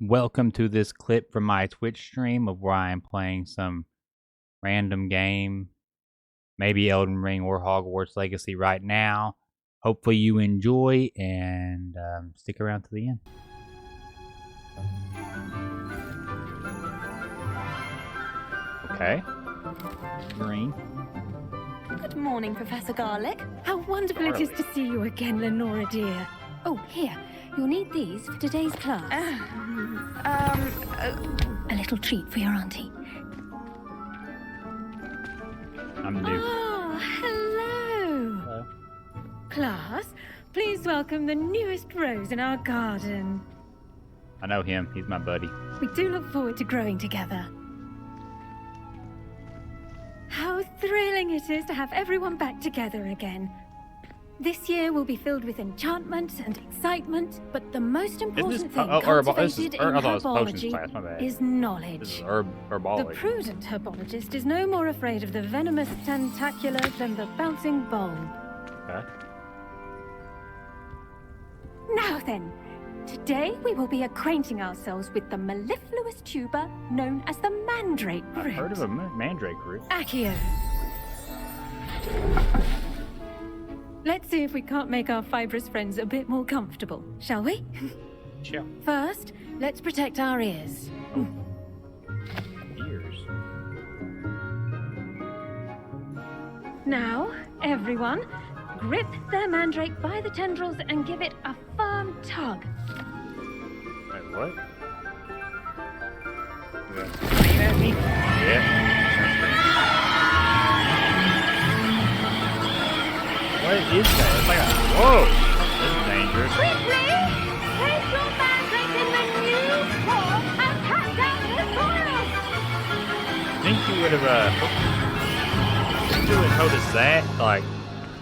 Welcome to this clip from my Twitch stream of where I am playing some random game, maybe Elden Ring or Hogwarts Legacy right now. Hopefully you enjoy and stick around to the end. Okay. Green. Good morning, Professor Garlic. How wonderful it is to see you again, Lenora dear. Oh, here. You'll need these for today's class. A little treat for your auntie. I'm new. Oh, hello. Hello. Class, please welcome the newest rose in our garden. I know him. He's my buddy. We do look forward to growing together. How thrilling it is to have everyone back together again. This year will be filled with enchantment and excitement, but the most important thing cultivated in herbology is knowledge. This is herbology. The prudent herbologist is no more afraid of the venomous tentacular than the bouncing bulb. Okay. Now then, today we will be acquainting ourselves with the mellifluous tuber known as the mandrake root. I've heard of a mandrake root. Accio. Let's see if we can't make our fibrous friends a bit more comfortable, shall we? Sure. First, let's protect our ears. Oh. Ears. Now, everyone, grip their mandrake by the tendrils and give it a firm tug. Wait, what? Is that screaming at me? Yeah. What is that? It's like a... Whoa! This is dangerous. Quickly! Place your mandrake in the new pot and cut down the soil! I think you would have, told us that, like,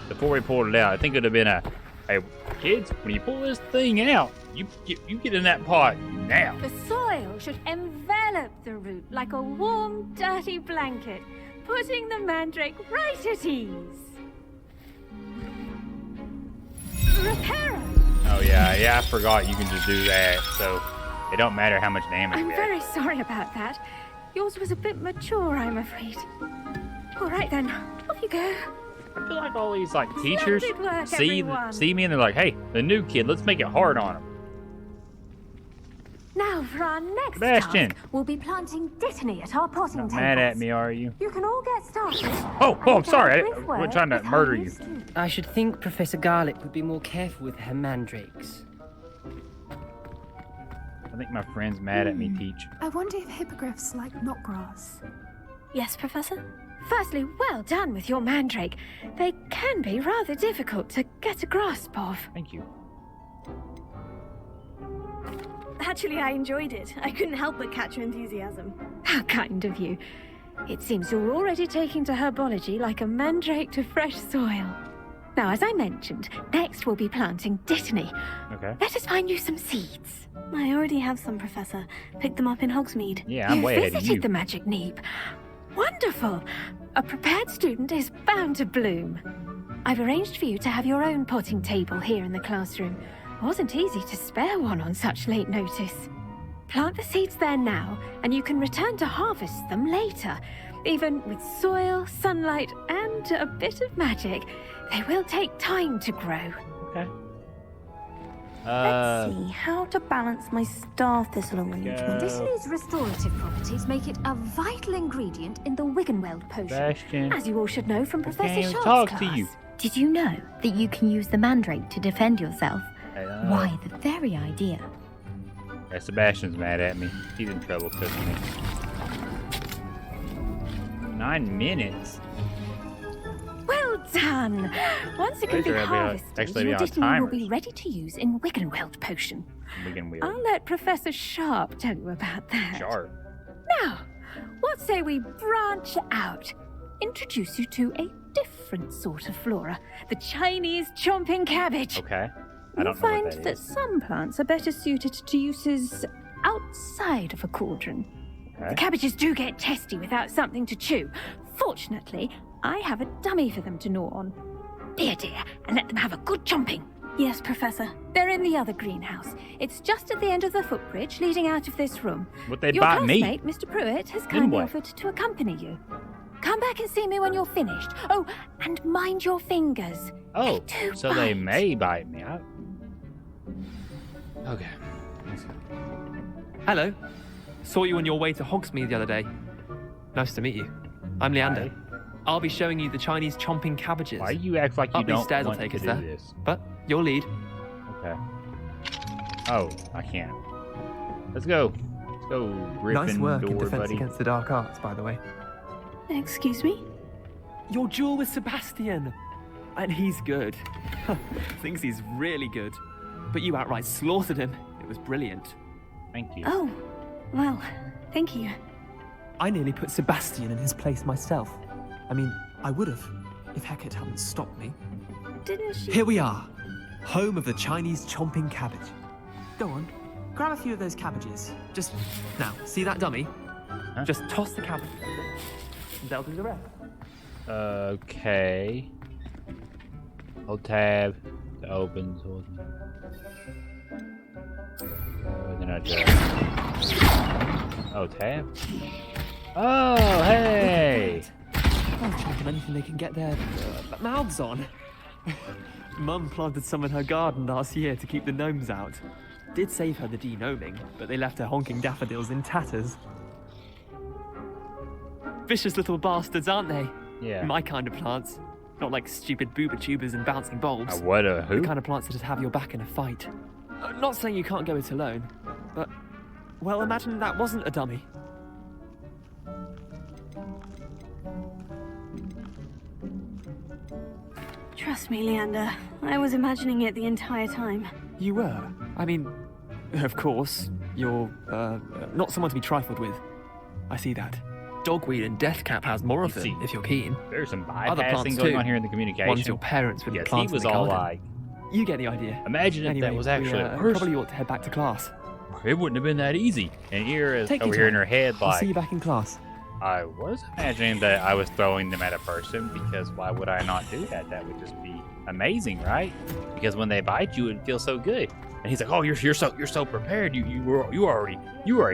before we pulled it out. I think it would have been a, hey, kids, when you pull this thing out, you get in that pot now. The soil should envelop the root like a warm, dirty blanket, putting the mandrake right at ease. Reparo! Oh, yeah, I forgot you can just do that, so it don't matter how much damage I'm we very sorry about that. Yours was a bit mature, I'm afraid. All right then, off you go. I feel like all these, like, teachers Work, see me and they're like, hey, the new kid, let's make it hard on him. Now for our next Sebastian. task, we'll be planting dittany at our potting tables. Mad at me, are you? You can all get started. Oh, I'm sorry. We're trying to murder you. I should think Professor Garlic would be more careful with her mandrakes. I think my friend's mad at me, Teach. I wonder if hippogriffs like knotgrass. Yes, Professor? Firstly, well done with your mandrake. They can be rather difficult to get a grasp of. Thank you. Actually, I enjoyed it. I couldn't help but catch your enthusiasm. How kind of you. It seems you're already taking to herbology like a mandrake to fresh soil. Now, as I mentioned, next we'll be planting dittany. Okay. Let us find you some seeds. I already have some, Professor. Picked them up in Hogsmeade. Yeah, I'm You way ahead of visited you. the Magic Neep. Wonderful! A prepared student is bound to bloom. I've arranged for you to have your own potting table here in the classroom. Wasn't easy to spare one on such late notice. Plant the seeds there now, and you can return to harvest them later. Even with soil, sunlight, and a bit of magic, they will take time to grow. Okay. Let's see how to balance my star thistle arrangement. Dittany's restorative properties make it a vital ingredient in the Wiggenweld potion. Sebastian. As you all should know from Professor can't even Sharp's talk class. to you. Did you know that you can use the mandrake to defend yourself? Why? Why, the very idea. Yeah, Sebastian's mad at me. He's in trouble cooking me. 9 minutes? Well done! Once it can be Actually, harvested, be your on Dittany will timers. be ready to use in Wiggenweld potion. We can wheel. I'll let Professor Sharp tell you about that. Sharp. Now, what say we branch out? Introduce you to a different sort of flora. The Chinese chomping cabbage. Okay. I You'll don't know find what that that is. some plants are better suited to uses outside of a cauldron. The Okay. cabbages do get testy without something to chew. Fortunately, I have a dummy for them to gnaw on. Dear, and let them have a good chomping. Yes, Professor. They're in the other greenhouse. It's just at the end of the footbridge leading out of this room. What they Your bought me? classmate, Mr. Pruitt, has kindly what? offered to accompany you. Come back and see me when you're finished. Oh, and mind your fingers. Oh, They do so they bite. may bite me. Okay. Let's go. Hello. Saw you on your way to Hogsmeade the other day. Nice to meet you. I'm Leander. Hi. I'll be showing you the Chinese chomping cabbages. Why do you act like you Up these don't stairs will want take to us do there. this? But your lead. Okay. Oh, I can't. Let's go. Let's go, Griffin Nice work in door, Defense buddy. Against the Dark Arts, by the way. Excuse me? Your duel with Sebastian. And he's good. Thinks he's really good. But you outright slaughtered him. It was brilliant. Thank you. Oh, well, thank you. I nearly put Sebastian in his place myself. I mean, I would have, if Hecate hadn't stopped me. Didn't she? Here we are, home of the Chinese chomping cabbage. Go on, grab a few of those cabbages. Just, now, see that dummy? Huh? Just toss the cabbage. And they'll do the rest. Okay. Hold tab to open. Then I just... Oh, tab? Oh, hey! I'm chomping anything they can get their mouths on. Mum planted some in her garden last year to keep the gnomes out. Did save her the denoming, but they left her honking daffodils in tatters. Vicious little bastards, aren't they? Yeah. My kind of plants. Not like stupid booba tubers and bouncing bulbs. What a The who? kind of plants that just have your back in a fight. Not saying you can't go it alone, but... Well, imagine that wasn't a dummy. Trust me, Leander. I was imagining it the entire time. You were? I mean, of course, you're, not someone to be trifled with. I see that. Dogweed and Deathcap has more of You them, see, if you're keen. There's some Other bypassing plants going too. on here in the communication. Ones your parents wouldn't Yes, he plant in was the all garden. like, You get the idea. imagine if Anyway, that was actually we, a person. probably ought to head back to class. It wouldn't have been that easy. And Eira is Take over your here in time. her head I'll see like, you back in class. I was imagining that I was throwing them at a person because why would I not do that? That would just be amazing, right? Because when they bite you, it feels so good. And he's like, "Oh, you're so prepared. You already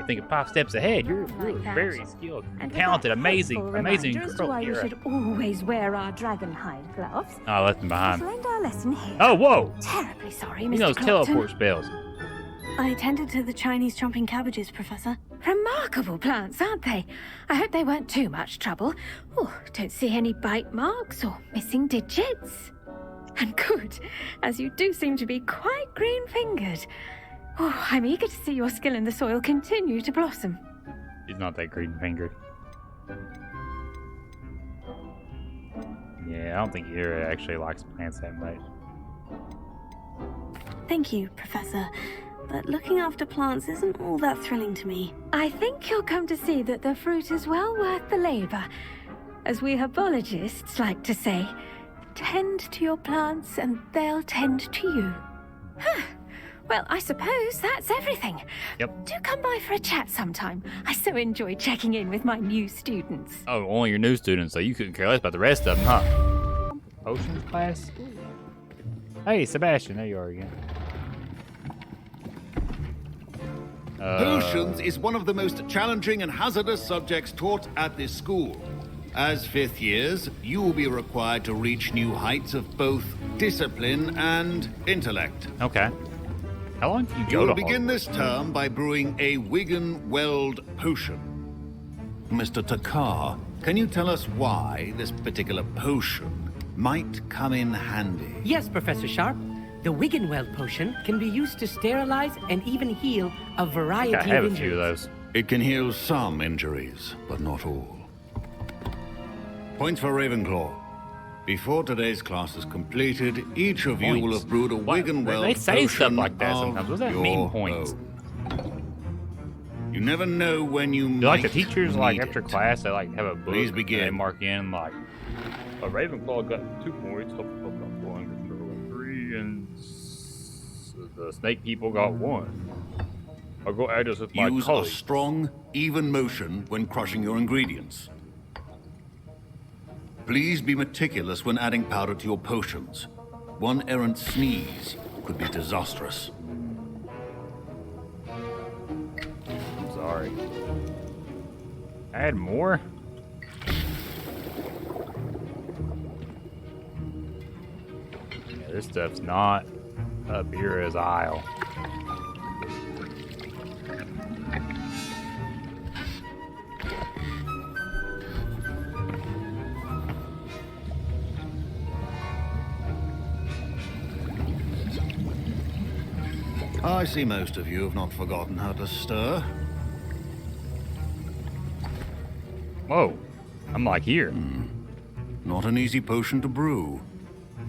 thinking 5 steps ahead. You're Like that. very skilled, And with talented, that amazing helpful girl, reminder as to why we Eira." should always wear our dragon hide gloves. Oh, I left him We'll behind. end our lesson here. Oh, whoa! Terribly sorry, He Mr. knows Clopton. teleport spells. I attended to the Chinese chomping cabbages, Professor. Remarkable plants, aren't they? I hope they weren't too much trouble. Oh, don't see any bite marks or missing digits. And good, as you do seem to be quite green-fingered. Oh, I'm eager to see your skill in the soil continue to blossom. He's not that green-fingered. Yeah, I don't think Eira actually likes plants that much. Thank you, Professor. But looking after plants isn't all that thrilling to me. I think you'll come to see that the fruit is well worth the labor. As we herbologists like to say, tend to your plants and they'll tend to you. Huh. Well, I suppose that's everything. Yep. Do come by for a chat sometime. I so enjoy checking in with my new students. Oh, only your new students, so you couldn't care less about the rest of them, huh? Potions class? Hey, Sebastian, there you are again. Potions is one of the most challenging and hazardous subjects taught at this school. As 5th years, you will be required to reach new heights of both discipline and intellect. Okay. How long do you You go will to begin Hogwarts? this term by brewing a Wigan Weld potion. Mr. Takar, can you tell us why this particular potion might come in handy? Yes, Professor Sharp. The Wiggenweld potion can be used to sterilize and even heal a variety I have of a few of injuries. those. It can heal some injuries, but not all. Points for Ravenclaw. Before today's class is completed, each of you will Points? have brewed a What? Wiggenweld They say stuff potion like that of sometimes. What does that mean, your points? own. You never know when you Do like the might teachers like need after it. class they like have a book Please and begin. they mark in like a Ravenclaw got 2 points, Hufflepuff got 1, Gryffindor got 3, and the Snake people got 1. I'll go add this with my Use a colleagues. strong, even motion when crushing your ingredients. Please be meticulous when adding powder to your potions. One errant sneeze, could be disastrous. Sorry. Add more? Yeah, this stuff's not up Eira's aisle. I see most of you have not forgotten how to stir. Whoa, I'm like here. Not an easy potion to brew.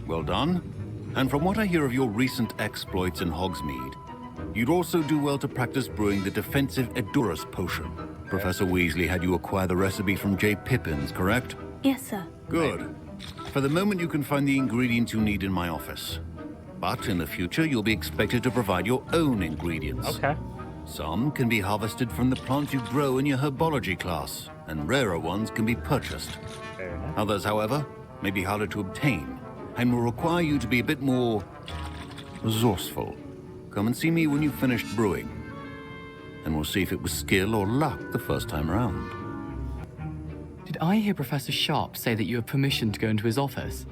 Well done. And from what I hear of your recent exploits in Hogsmeade, you'd also do well to practice brewing the defensive Edurus potion. Professor Weasley had you acquire the recipe from J. Pippin's, correct? Yes, sir. Good. For the moment, you can find the ingredients you need in my office. But in the future, you'll be expected to provide your own ingredients. Okay. Some can be harvested from the plants you grow in your herbology class, and rarer ones can be purchased. Fair enough. Others, however, may be harder to obtain, and will require you to be a bit more resourceful. Come and see me when you've finished brewing, and we'll see if it was skill or luck the first time around. Did I hear Professor Sharp say that you have permission to go into his office?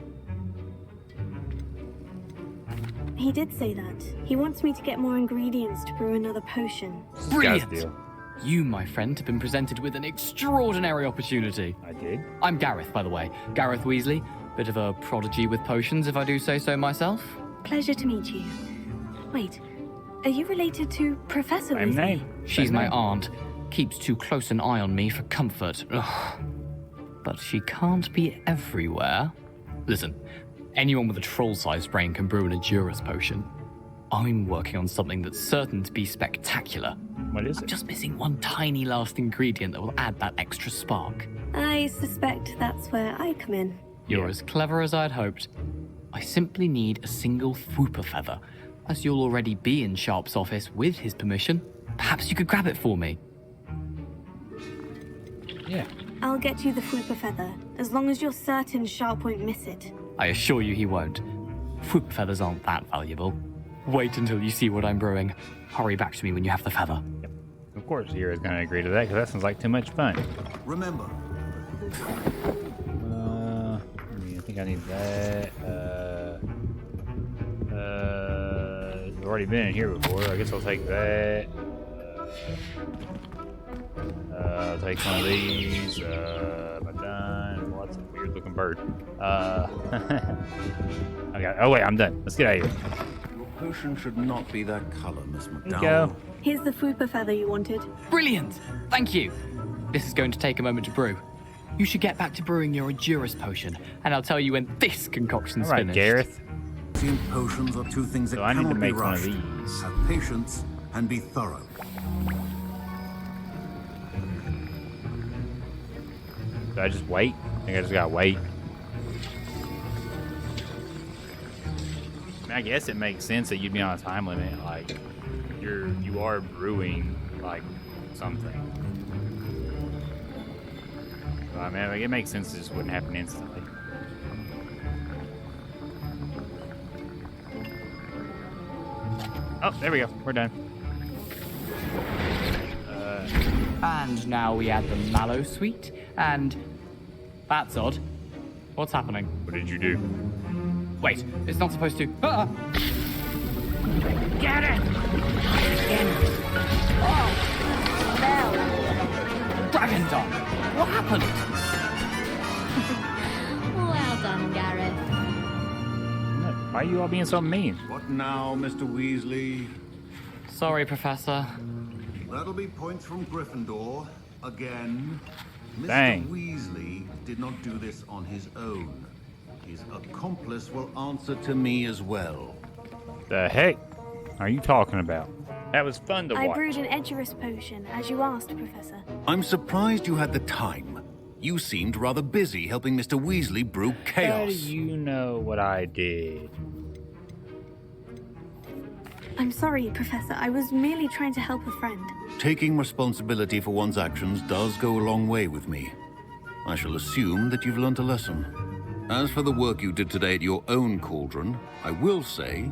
He did say that. He wants me to get more ingredients to brew another potion. Brilliant! Deal. You, my friend, have been presented with an extraordinary opportunity. I did. I'm Gareth, by the way. Gareth Weasley. Bit of a prodigy with potions, if I do say so myself. Pleasure to meet you. Wait, are you related to Professor Same Weasley? name. She's Same my name. aunt. Keeps too close an eye on me for comfort. Ugh. But she can't be everywhere. Listen, anyone with a troll-sized brain can brew an Edurus potion. I'm working on something that's certain to be spectacular. What is I'm it? just missing one tiny last ingredient that will add that extra spark. I suspect that's where I come in. You're as clever as I'd hoped. I simply need a single Fwooper feather. As you'll already be in Sharp's office with his permission, perhaps you could grab it for me. Yeah. I'll get you the Fwooper feather, as long as you're certain Sharp won't miss it. I assure you he won't. Fwooper feathers aren't that valuable. Wait until you see what I'm brewing. Hurry back to me when you have the feather. Of course, Eira's going to agree to that because that sounds like too much fun. Remember, I think I need that. I've already been in here before. I guess I'll take that. I'll take one of these. Am I done? Well, that's a weird looking bird. Okay. Oh, wait, I'm done. Let's get out of here. your potion should not be that color, Miss There you McDowell. go. Here's the Fwooper feather you wanted. Brilliant! Thank you. This is going to take a moment to brew. You should get back to brewing your Edurus potion, and I'll tell you when this concoction's All right, finished. Gareth. And potions are two things that So I need to cannot make be one of rushed. these. Have patience and be thorough. Do I just wait? I think I just gotta wait. I mean, I guess it makes sense that you'd be on a time limit. Like, you are brewing like something. So, I mean, like, it makes sense. It just wouldn't happen instantly. Oh, there we go. We're done. And now we add the mallow sweet, and that's odd. What's happening? What did you do? Wait, it's not supposed to. Ah! Get it! Dragon Dog! What happened? Well done, Gareth. Why are you all being so mean? What now, Mr. Weasley? Sorry, Professor. That'll be points from Gryffindor. Again. Mr. Dang. Weasley did not do this on his own. His accomplice will answer to me as well. The heck are you talking about? That was fun to I watch. brewed an Edurus potion, as you asked, Professor. I'm surprised you had the time. You seemed rather busy helping Mr. Weasley brew How do chaos. you know what I did? I'm sorry, Professor. I was merely trying to help a friend. Taking responsibility for one's actions does go a long way with me. I shall assume that you've learnt a lesson. As for the work you did today at your own cauldron, I will say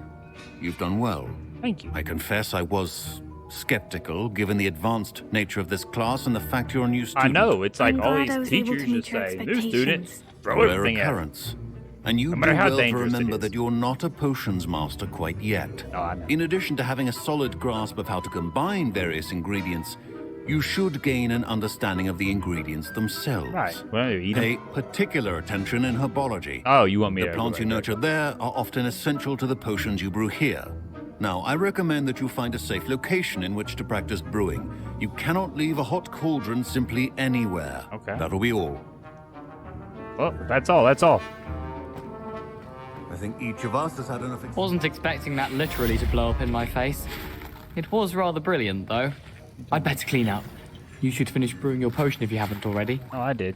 You've done well. Thank you. I confess I was skeptical, given the advanced nature of this class and the fact you're a new student. I know, it's like I'm all glad I these was able teachers to meet just your say, new students, expectations. throw Rare everything at them. occurrence. And you No do matter how well to dangerous it remember is. that you're not a potions master quite yet. Oh, I know. In addition to having a solid grasp of how to combine various ingredients, you should gain an understanding of the ingredients themselves. Right. Well, eat Pay them. particular attention in herbology. Oh, you want me The to... plants you nurture there are often essential to the potions you brew here. Now, I recommend that you find a safe location in which to practice brewing. You cannot leave a hot cauldron simply anywhere. Okay. That'll be all. Well, that's all. That's all. I think each of us has had enough experience. Wasn't expecting that literally to blow up in my face. It was rather brilliant, though. I'd better clean up. You should finish brewing your potion if you haven't already. Oh, I did.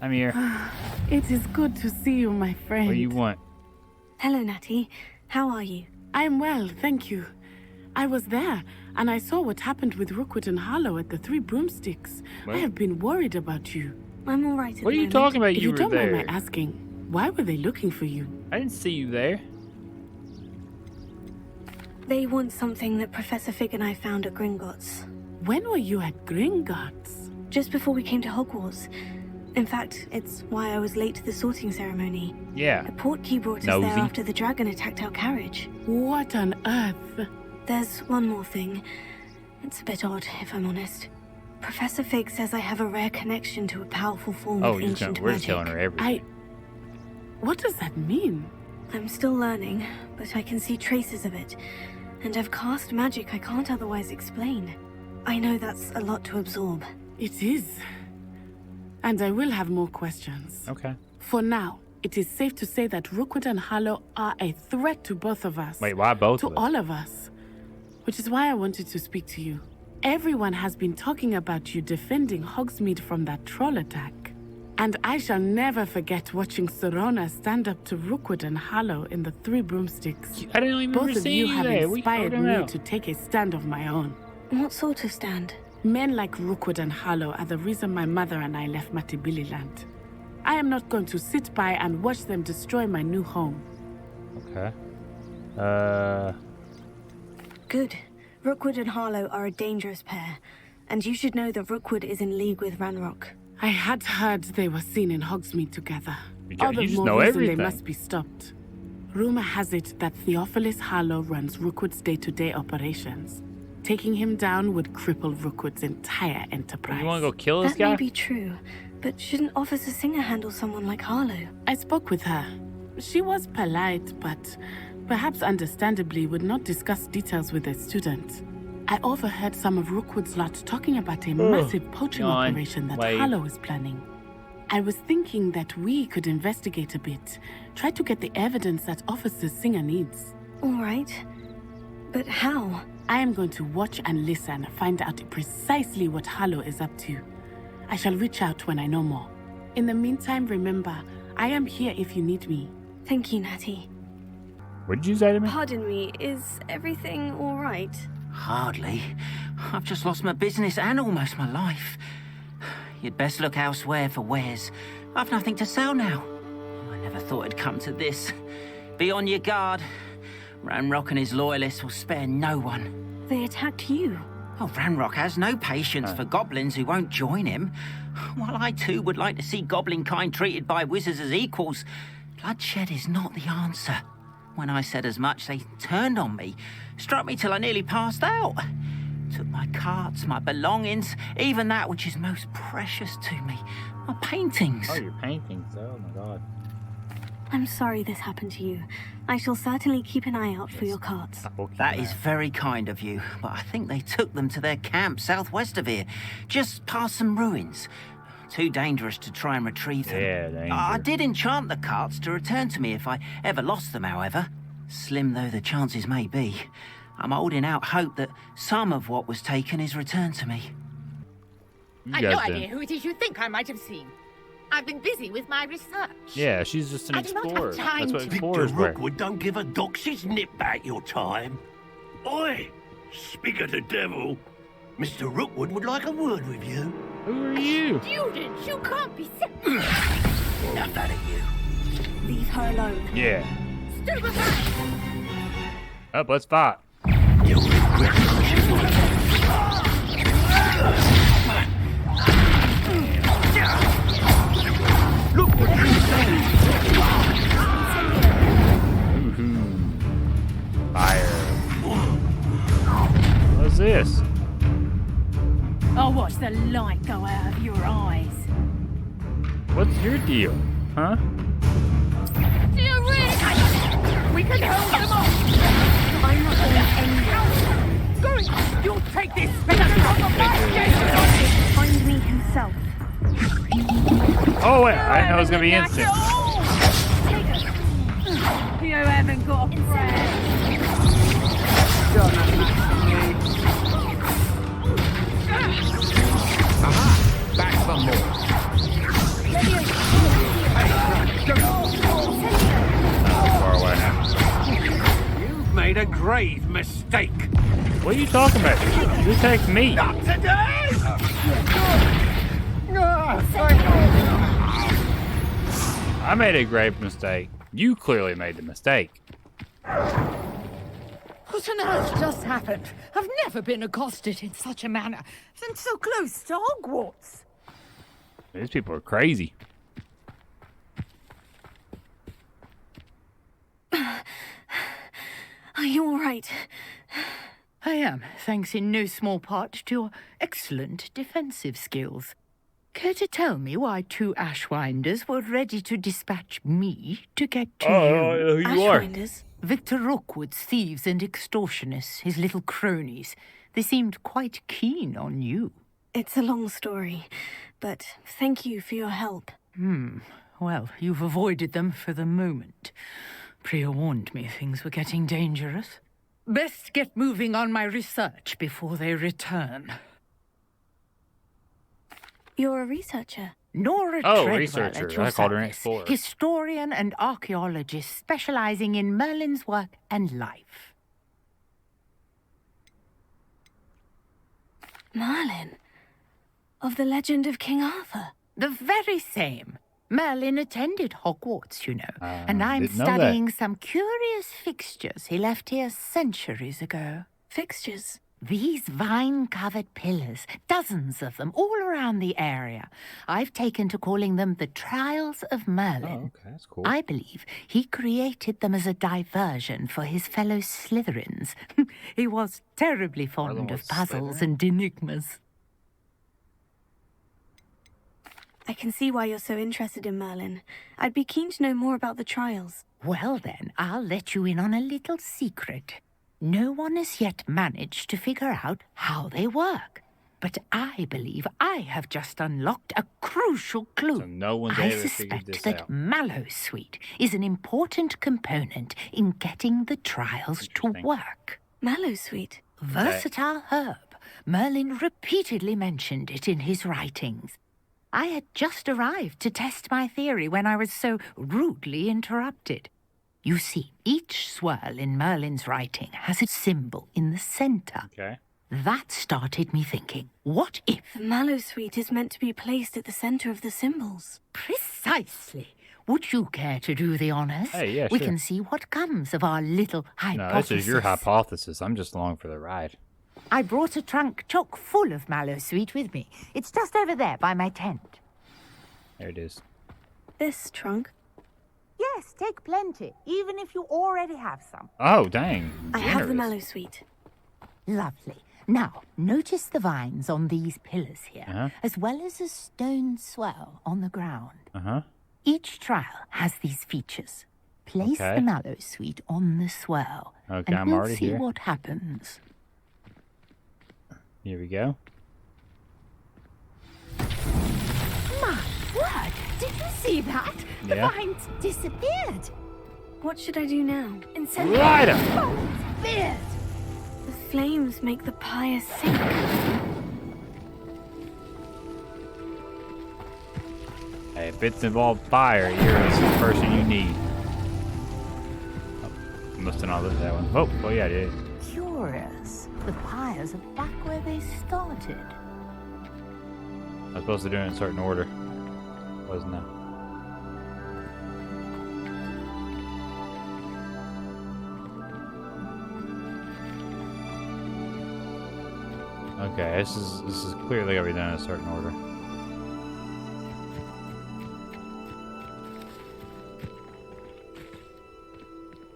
I'm here. It is good to see you, my friend. What do you want? Hello, Natty. How are you? I'm well, thank you. I was there, and I saw what happened with Rookwood and Harlow at the Three Broomsticks. What? I have been worried about you. I'm all right at What are the you moment. talking about? If You you were don't mind there. my asking, why were they looking for you? I didn't see you there. They want something that Professor Fig and I found at Gringotts. When were you at Gringotts? Just before we came to Hogwarts. In fact, it's why I was late to the sorting ceremony. Yeah. The portkey brought us Nosy. there after the dragon attacked our carriage. What on earth? There's one more thing. It's a bit odd, if I'm honest. Professor Fig says I have a rare connection to a powerful form Oh, of you're just ancient gonna, we're magic. telling her everything. What does that mean? I'm still learning, but I can see traces of it. And I've cast magic I can't otherwise explain. I know that's a lot to absorb. It is. And I will have more questions. Okay. For now, it is safe to say that Rookwood and Harlow are a threat to both of us. Wait, why both To of us? all of us. Which is why I wanted to speak to you. Everyone has been talking about you defending Hogsmeade from that troll attack. And I shall never forget watching Serona stand up to Rookwood and Harlow in the Three Broomsticks. I didn't even remember Both of seeing you you have there. We inspired talking me about? to take a stand of my own. What sort of stand? Men like Rookwood and Harlow are the reason my mother and I left Matibililand. I am not going to sit by and watch them destroy my new home. Okay. Good. Rookwood and Harlow are a dangerous pair. And you should know that Rookwood is in league with Ranrock. I had heard they were seen in Hogsmeade together. Yeah, All you the just more know reason everything. they must be stopped. Rumor has it that Theophilus Harlow runs Rookwood's day-to-day operations. Taking him down would cripple Rookwood's entire enterprise. You want to go kill this That guy? may be true, but shouldn't Officer Singer handle someone like Harlow? I spoke with her. She was polite, but perhaps understandably would not discuss details with a student. I overheard some of Rookwood's lot talking about a massive poaching yawn. operation that Wait. Harlow is planning. I was thinking that we could investigate a bit, try to get the evidence that Officer Singer needs. All right. But how? I am going to watch and listen, find out precisely what Harlow is up to. I shall reach out when I know more. In the meantime, remember, I am here if you need me. Thank you, Natty. What did you say to me? Pardon me, is everything all right? Hardly. I've just lost my business and almost my life. You'd best look elsewhere for wares. I've nothing to sell now. I never thought it'd come to this. Be on your guard. Ranrock and his loyalists will spare no one. They attacked you. Oh, Ranrock has no patience for goblins who won't join him. While I too would like to see goblin kind treated by wizards as equals, bloodshed is not the answer. When I said as much, they turned on me, struck me till I nearly passed out. Took my carts, my belongings, even that which is most precious to me, my paintings. Oh, your paintings. Oh, my God. I'm sorry this happened to you. I shall certainly keep an eye out for your carts. That is very kind of you, but I think they took them to their camp southwest of here, just past some ruins. Too dangerous to try and retrieve them. Yeah, danger. I did enchant the carts to return to me if I ever lost them, however. Slim though the chances may be, I'm holding out hope that some of what was taken is returned to me. I've no idea who it is you think I might have seen. I've been busy with my research. Yeah, she's just an I do not have explorer. time That's what to- explorers were. Rookwood don't give a doxy's nip back your time. Oi, speak of the devil, Mr. Rookwood would like a word with you. Who are you? Students, you can't be Enough out of you. Leave her alone. Yeah. Up, let's fight. Look what you say! Fire. What's this? I'll watch the light go out of your eyes. What's your deal? Huh? Do you really? We can hold them off. I'm not going anywhere. You'll take this. Find me himself. Oh wait, I didn't know it was gonna be instant. You haven't got a friend. Back some more. Far away now. You've made a grave mistake. What are you talking about? You take me. Not today! I made a grave mistake. You clearly made the mistake. What on earth just happened? I've never been accosted in such a manner, and so close to Hogwarts. These people are crazy. Are you all right? I am, thanks in no small part to your excellent defensive skills. Care to tell me why two Ashwinders were ready to dispatch me to get to you? Who you are? Ashwinders? Victor Rookwood's thieves and extortionists, his little cronies. They seemed quite keen on you. It's a long story, but thank you for your help. Well, you've avoided them for the moment. Priya warned me things were getting dangerous. Best get moving on my research before they return. You're a researcher? Nora Oh, Treadwell researcher. at your I called her an service. explorer. Historian and archaeologist specializing in Merlin's work and life. Merlin? Of the legend of King Arthur? The very same. Merlin attended Hogwarts, you know, and I'm didn't know that. studying some curious fixtures he left here centuries ago. Fixtures? These vine-covered pillars, dozens of them, all around the area. I've taken to calling them the Trials of Merlin. Oh, okay, that's cool. I believe he created them as a diversion for his fellow Slytherins. He was terribly fond Merlin of was puzzles Slytherin? and enigmas. I can see why you're so interested in Merlin. I'd be keen to know more about the trials. Well then, I'll let you in on a little secret. No one has yet managed to figure out how they work. But I believe I have just unlocked a crucial clue. So no one's I ever figured this suspect that out. Mallowsweet is an important component in getting the trials to work. Mallowsweet? Versatile herb. Merlin repeatedly mentioned it in his writings. I had just arrived to test my theory when I was so rudely interrupted. You see, each swirl in Merlin's writing has a symbol in the center. Okay. That started me thinking, what if... The Mallowsweet is meant to be placed at the center of the symbols. Precisely. Would you care to do the honors? Hey, yeah, We sure. can see what comes of our little hypothesis. No, this is your hypothesis. I'm just along for the ride. I brought a trunk chock full of Mallowsweet with me. It's just over there by my tent. There it is. This trunk? Yes, take plenty, even if you already have some. Oh, dang. I have the Generous. Mallowsweet. Lovely. Now, notice the vines on these pillars here, as well as a stone swell on the ground. Uh-huh. Each trial has these features. Place Okay. the Mallowsweet on the swell, Okay, and I'm we'll already see here. what happens. Here we go. My word! Did you see that? The Yeah. vines disappeared. What should I do now? Light 'em! Oh, beard! The flames make the pyre sink. Hey, if it's involved fire, you're the person you need. Oh, must have not looked at that one. Oh, yeah, it is. Curious. The pyres are back where they started. I was supposed to do it in a certain order. Wasn't I? Okay, this is clearly gonna be done in a certain order.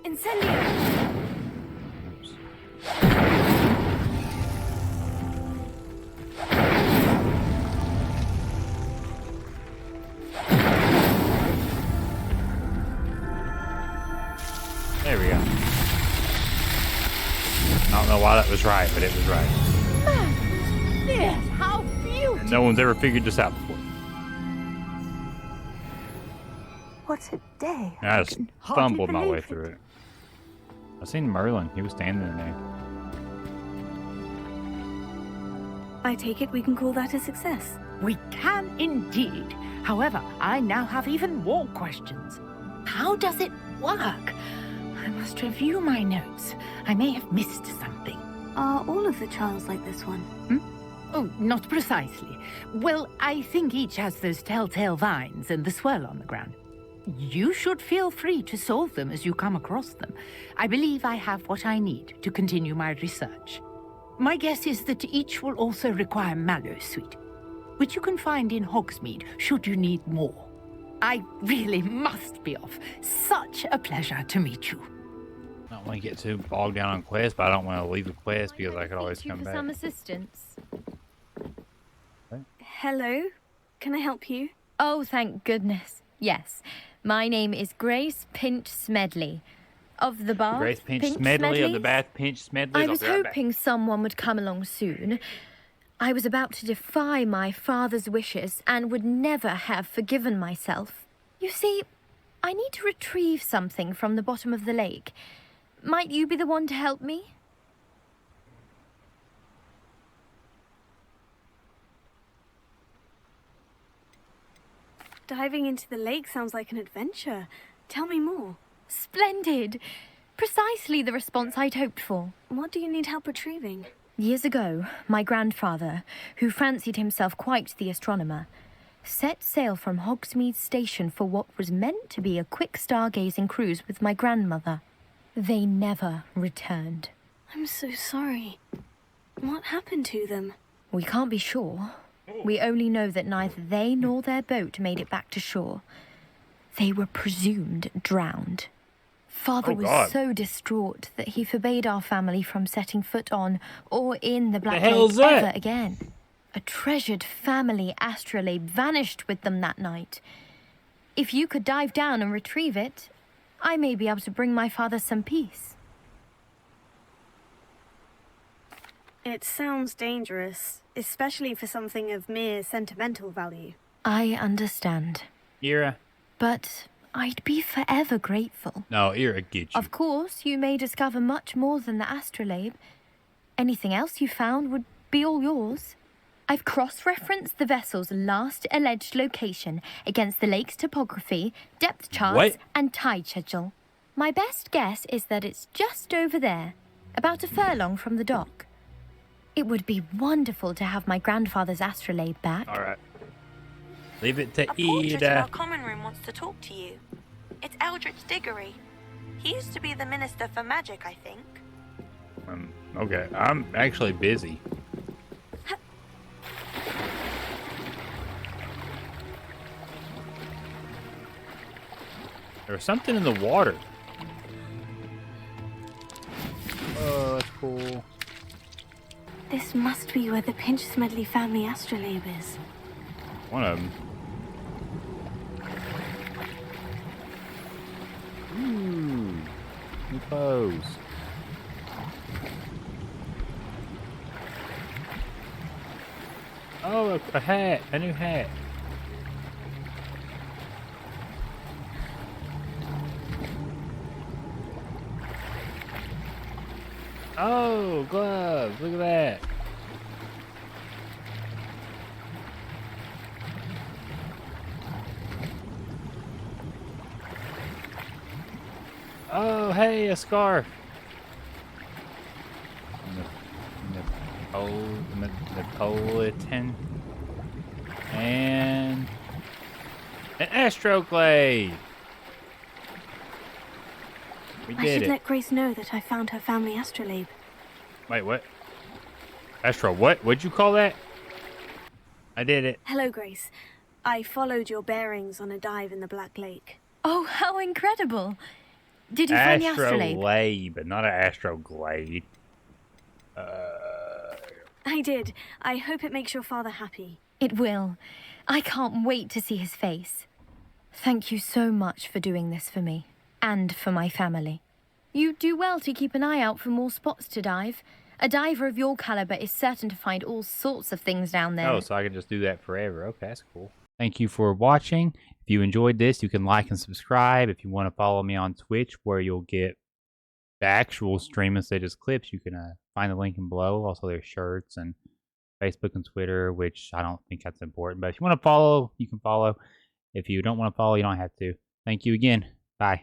Incendio! There we go. I don't know why that was right, but it was right. Yes, how beautiful! And no one's ever figured this out before. What a day. I just can hardly stumbled my way believe through it. I seen Merlin. He was standing there. I take it we can call that a success. We can indeed. However, I now have even more questions. How does it work? I must review my notes. I may have missed something. Are all of the trials like this one? Oh, not precisely. Well, I think each has those telltale vines and the swirl on the ground. You should feel free to solve them as you come across them. I believe I have what I need to continue my research. My guess is that each will also require Mallowsweet, which you can find in Hogsmeade should you need more. I really must be off. Such a pleasure to meet you. I don't want to get too bogged down on quests, but I don't want to leave the quest because I could always come for back. some assistance. Hello? Can I help you? Oh, thank goodness. Yes. My name is Grace Pinch Smedley. Of the Bath Grace Pinch Smedley of the Bath Pinch Smedley. I was hoping someone would come along soon. I was about to defy my father's wishes and would never have forgiven myself. You see, I need to retrieve something from the bottom of the lake. Might you be the one to help me? Diving into the lake sounds like an adventure. Tell me more. Splendid! Precisely the response I'd hoped for. What do you need help retrieving? Years ago, my grandfather, who fancied himself quite the astronomer, set sail from Hogsmeade Station for what was meant to be a quick stargazing cruise with my grandmother. They never returned. I'm so sorry. What happened to them? We can't be sure. We only know that neither they nor their boat made it back to shore. They were presumed drowned. Father was so distraught that he forbade our family from setting foot on or in the Black Lake ever again. A treasured family astrolabe vanished with them that night. If you could dive down and retrieve it, I may be able to bring my father some peace. It sounds dangerous, especially for something of mere sentimental value. I understand. Eira. But I'd be forever grateful. No, Eira, get you. Of course, you may discover much more than the astrolabe. Anything else you found would be all yours. I've cross-referenced the vessel's last alleged location against the lake's topography, depth charts, and tide schedule. My best guess is that it's just over there, about a furlong from the dock. It would be wonderful to have my grandfather's astrolabe back. All right. Leave it to A portrait in Eira. our common room wants to talk to you. It's Eldritch Diggory. He used to be the Minister for Magic, I think. Okay, I'm actually busy. There's something in the water. Oh, that's cool. This must be where the Pinch Smedley family astrolabe is. One of them. Ooh, new clothes. Oh, a hat, a new hat. Oh, gloves, look at that. Oh, hey, a scarf. Napolitan. And an astroglade. We I did should it. let Grace know that I found her family astrolabe. Wait, what? Astro, what? What'd you call that? I did it. Hello, Grace. I followed your bearings on a dive in the Black Lake. Oh, how incredible. Did you find the astrolabe? Astrolabe, not an astroglade. I did. I hope it makes your father happy. It will. I can't wait to see his face. Thank you so much for doing this for me. And for my family. You do well to keep an eye out for more spots to dive. A diver of your caliber is certain to find all sorts of things down there. Oh, so I can just do that forever. Okay, that's cool. Thank you for watching. If you enjoyed this, you can like and subscribe. If you want to follow me on Twitch, where you'll get the actual stream instead of just clips, you can find the link in below. Also, there's shirts and Facebook and Twitter, which I don't think that's important. But if you want to follow, you can follow. If you don't want to follow, you don't have to. Thank you again. Bye.